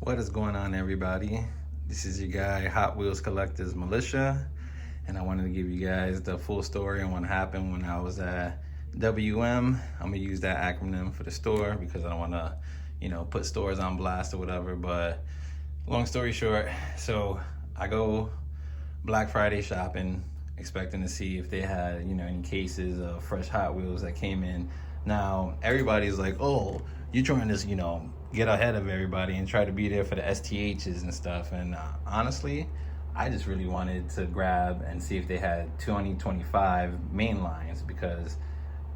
What is going on, everybody? This is your guy, Hot Wheels Collectors Militia, and I wanted to give you guys the full story on what happened when I was at WM. I'm gonna use that acronym for the store because I don't want to, put stores on blast or whatever. But long story short, so I go Black Friday shopping, expecting to see if they had, any cases of fresh Hot Wheels that came in. Now, everybody's like, oh, you're trying to, get ahead of everybody and try to be there for the STHs and stuff. And honestly, I just really wanted to grab and see if they had 2025 main lines because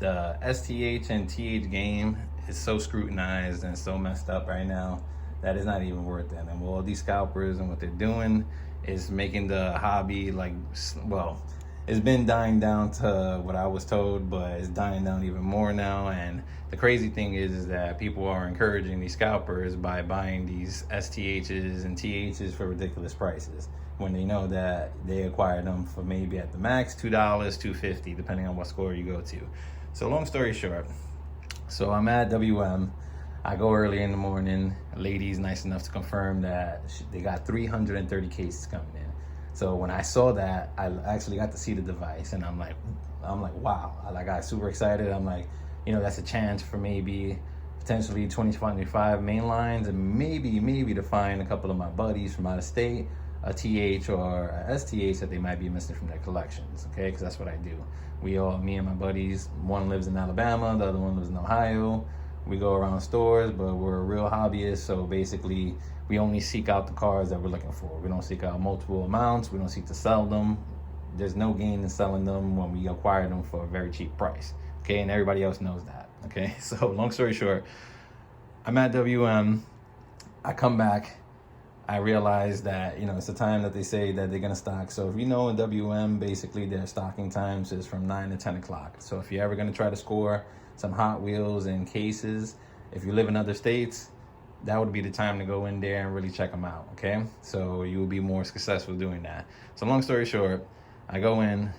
the STH and TH game is so scrutinized and so messed up right now that it's not even worth it. And with all these scalpers and what they're doing is making the hobby well, it's been dying down to what I was told, but it's dying down even more now. And the crazy thing is that people are encouraging these scalpers by buying these STHs and THs for ridiculous prices when they know that they acquired them for maybe at the max $2, $2.50, depending on what store you go to. So long story short, so I'm at WM. I go early in the morning. A lady's nice enough to confirm that they got 330 cases coming in. So when I saw that, I actually got to see the device, and I'm like, wow! I got super excited. I'm like, that's a chance for maybe potentially 2025 main lines, and maybe to find a couple of my buddies from out of state, a TH or a STH that they might be missing from their collections. Okay, because that's what I do. Me and my buddies, one lives in Alabama, the other one lives in Ohio. We go around stores, but we're real hobbyists. So basically, we only seek out the cars that we're looking for. We don't seek out multiple amounts. We don't seek to sell them. There's no gain in selling them when we acquire them for a very cheap price. Okay, and everybody else knows that. Okay, so long story short, I'm at WM. I come back. I realize that, it's the time that they say that they're going to stock. So if you know in WM, basically their stocking times is from 9 to 10 o'clock. So if you're ever going to try to score some Hot Wheels and cases, if you live in other states, that would be the time to go in there and really check them out, okay? So you will be more successful doing that. So long story short, I go in,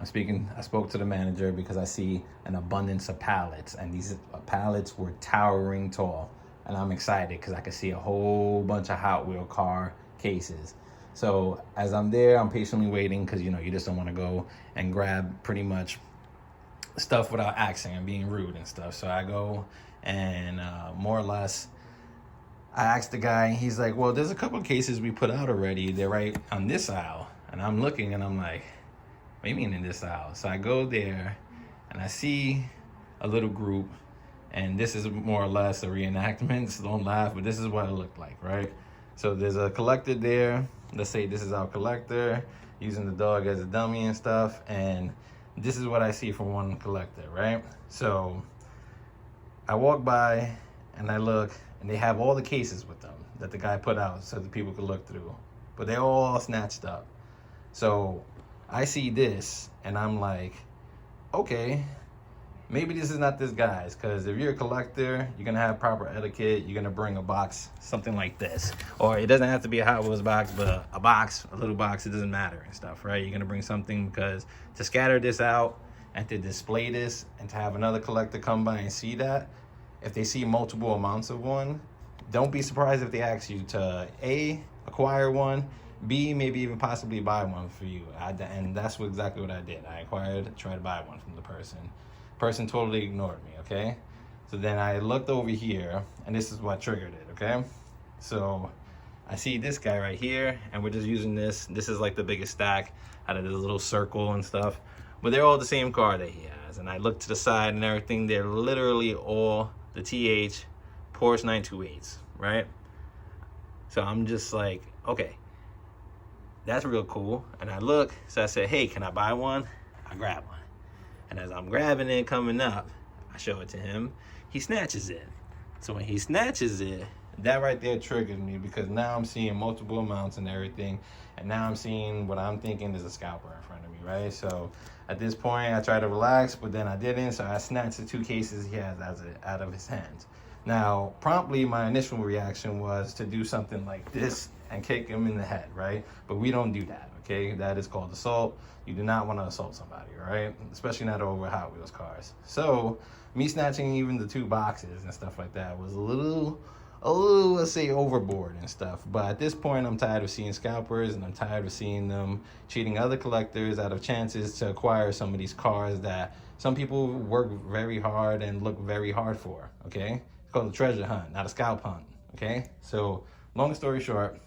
I spoke to the manager because I see an abundance of pallets, and these pallets were towering tall. And I'm excited because I could see a whole bunch of Hot Wheel car cases. So as I'm there, I'm patiently waiting because, you just don't want to go and grab pretty much stuff without asking and being rude and stuff. So I go and more or less, I asked the guy, he's like, well, there's a couple of cases we put out already. They're right on this aisle. And I'm looking and I'm like, what do you mean in this aisle? So I go there and I see a little group. And this is more or less a reenactment, so don't laugh, but this is what it looked like, right? So there's a collector there. Let's say this is our collector, using the dog as a dummy and stuff. And this is what I see from one collector, right? So I walk by and I look, and they have all the cases with them that the guy put out so that people could look through. But they're all snatched up. So I see this, and I'm like, okay, maybe this is not this guy's, because if you're a collector, you're going to have proper etiquette. You're going to bring a box, something like this. Or it doesn't have to be a Hot Wheels box, but a box, a little box, it doesn't matter and stuff, right? You're going to bring something because to scatter this out and to display this and to have another collector come by and see that, if they see multiple amounts of one, don't be surprised if they ask you to A, acquire one, B, maybe even possibly buy one for you. And that's exactly what I did. I tried to buy one from the person totally ignored me, okay? So then I looked over here, and this is what triggered it, okay? So I see this guy right here, and we're just using this. This is like the biggest stack out of this little circle and stuff. But they're all the same car that he has. And I looked to the side and everything. They're literally all the TH Porsche 928s, right? So I'm just like, okay, that's real cool. And I look, so I said, hey, can I buy one? I grab one. And as I'm grabbing it, coming up, I show it to him. He snatches it. So when he snatches it, that right there triggered me because now I'm seeing multiple amounts and everything. And now I'm seeing what I'm thinking is a scalper in front of me, right? So at this point, I tried to relax, but then I didn't. So I snatched the two cases he has out of his hands. Now, promptly, my initial reaction was to do something like this and kick him in the head, right? But we don't do that, okay? That is called assault. You do not want to assault somebody, right? Especially not over Hot Wheels cars. So me snatching even the two boxes and stuff like that was a little a little, let's say, overboard and stuff. But at this point, I'm tired of seeing scalpers, and I'm tired of seeing them cheating other collectors out of chances to acquire some of these cars that some people work very hard and look very hard for, okay? It's called a treasure hunt, not a scalp hunt, okay? So, long story short,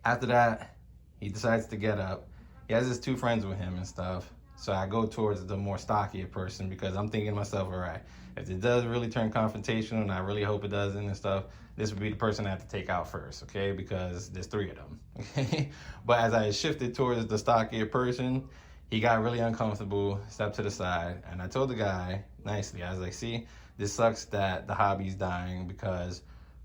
after that, he decides to get up. He has his two friends with him and stuff. So I go towards the more stockier person because I'm thinking to myself, all right, if it does really turn confrontational, and I really hope it doesn't and stuff, this would be the person I have to take out first, okay? Because there's three of them, okay? But as I shifted towards the stockier person, he got really uncomfortable, stepped to the side, and I told the guy nicely, I was like, see, this sucks that the hobby's dying because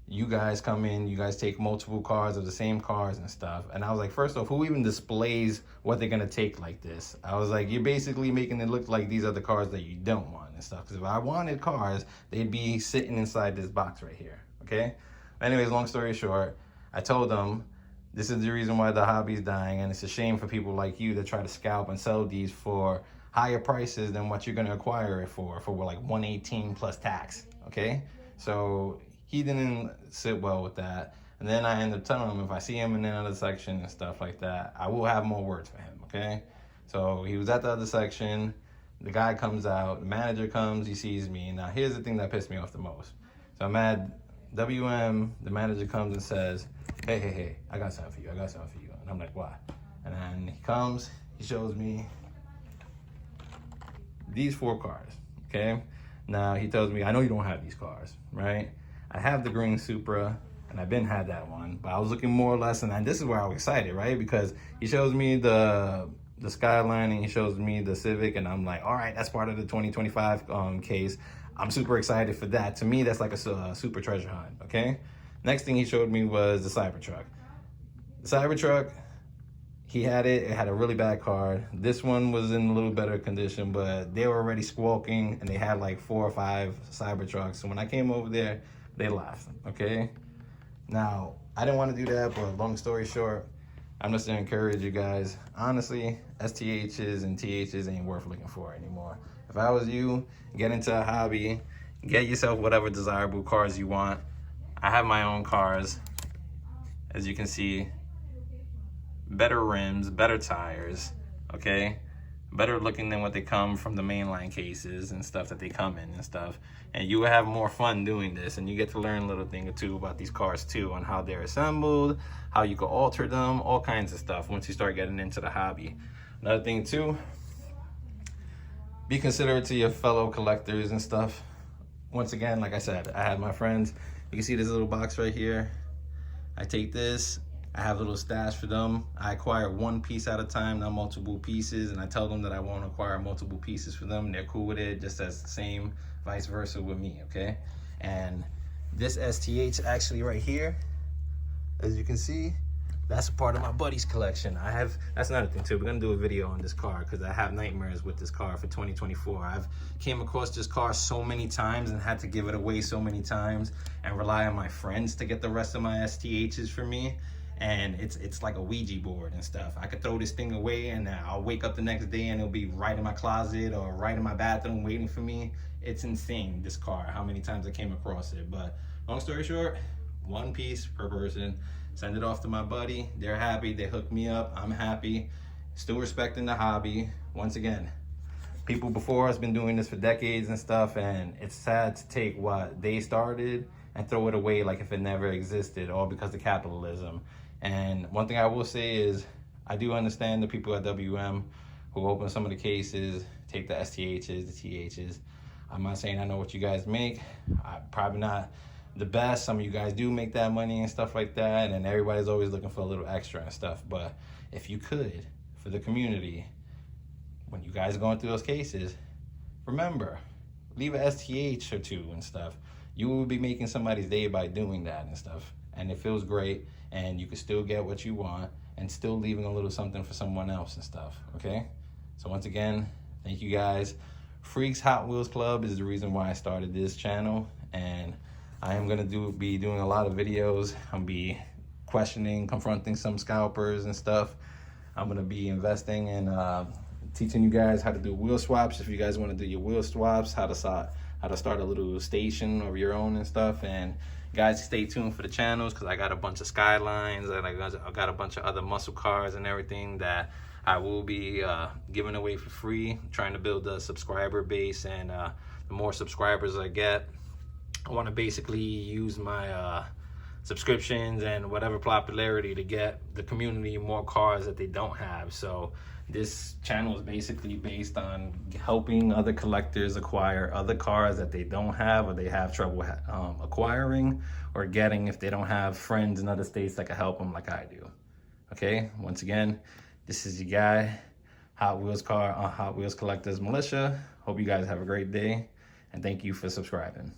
you guys come in, you guys take multiple cars of the same cars and stuff. And I was like, first off, who even displays what they're gonna take like this? I was like, you're basically making it look like these are the cars that you don't want and stuff. Because if I wanted cars, they'd be sitting inside this box right here, okay? Anyways, long story short, I told them, this is the reason why the hobby's dying, and it's a shame for people like you that try to scalp and sell these for higher prices than what you're gonna acquire it for like 118 plus tax, okay? So he didn't sit well with that. And then I ended up telling him if I see him in another section and stuff like that, I will have more words for him, okay? So he was at the other section. The guy comes out, the manager comes, he sees me. Now here's the thing that pissed me off the most. So I'm at WM, the manager comes and says, hey, I got something for you, And I'm like, what? And then he comes, he shows me these 4 cars, okay? Now he tells me, I know you don't have these cars, right? I have the green Supra, and I've been had that one, but I was looking more or less, and this is where I was excited, right? Because he shows me the Skyline, and he shows me the Civic, and I'm like, all right, that's part of the 2025 case. I'm super excited for that. To me, that's like a super treasure hunt, okay? Next thing he showed me was the Cybertruck. The Cybertruck, he had it had a really bad car. This one was in a little better condition, but they were already squawking, and they had like 4 or 5 Cybertrucks. So when I came over there, they laughed, okay? Now, I didn't want to do that, but long story short, I'm just gonna encourage you guys. Honestly, STHs and THs ain't worth looking for anymore. If I was you, get into a hobby, get yourself whatever desirable cars you want. I have my own cars. As you can see, better rims, better tires, okay? Better looking than what they come from the mainline cases and stuff that they come in and stuff. And you will have more fun doing this, and you get to learn a little thing or two about these cars too, on how they're assembled, how you can alter them, all kinds of stuff once you start getting into the hobby. Another thing too, be considerate to your fellow collectors and stuff. Once again, like I said, I have my friends. You can see this little box right here. I take this, I have a little stash for them. I acquire 1 piece at a time, not multiple pieces, and I tell them that I won't acquire multiple pieces for them. They're cool with it, just as the same, vice versa with me, okay? And this STH actually right here, as you can see, that's a part of my buddy's collection. That's another thing too. We're gonna do a video on this car because I have nightmares with this car for 2024. I've came across this car so many times and had to give it away so many times and rely on my friends to get the rest of my STHs for me. And it's like a Ouija board and stuff. I could throw this thing away and I'll wake up the next day and it'll be right in my closet or right in my bathroom waiting for me. It's insane, this car, how many times I came across it. But long story short, 1 piece per person. Send it off to my buddy. They're happy, they hook me up, I'm happy. Still respecting the hobby. Once again, people before us been doing this for decades and stuff, and it's sad to take what they started and throw it away like if it never existed, all because of capitalism. And one thing I will say is, I do understand the people at WM who open some of the cases, take the STHs, the THs. I'm not saying I know what you guys make. I'm probably not the best. Some of you guys do make that money and stuff like that, and everybody's always looking for a little extra and stuff. But if you could, for the community, when you guys are going through those cases, remember, leave a STH or 2 and stuff. You will be making somebody's day by doing that and stuff. And it feels great, and you can still get what you want and still leaving a little something for someone else and stuff, okay? So once again, thank you guys. Freaks Hot Wheels Club is the reason why I started this channel, and I am gonna be doing a lot of videos. I'm be questioning, confronting some scalpers and stuff. I'm gonna be investing in teaching you guys how to do wheel swaps. If you guys wanna do your wheel swaps, how to start a little station of your own and stuff. And Guys, stay tuned for the channels because I got a bunch of Skylines and I got a bunch of other muscle cars and everything that I will be giving away for free. I'm trying to build a subscriber base, and the more subscribers I get, I want to basically use my subscriptions and whatever popularity to get the community more cars that they don't have. So this channel is basically based on helping other collectors acquire other cars that they don't have or they have trouble acquiring or getting if they don't have friends in other states that can help them like I do. Okay, once again, this is your guy, Hot Wheels Collectors Militia. Hope you guys have a great day, and thank you for subscribing.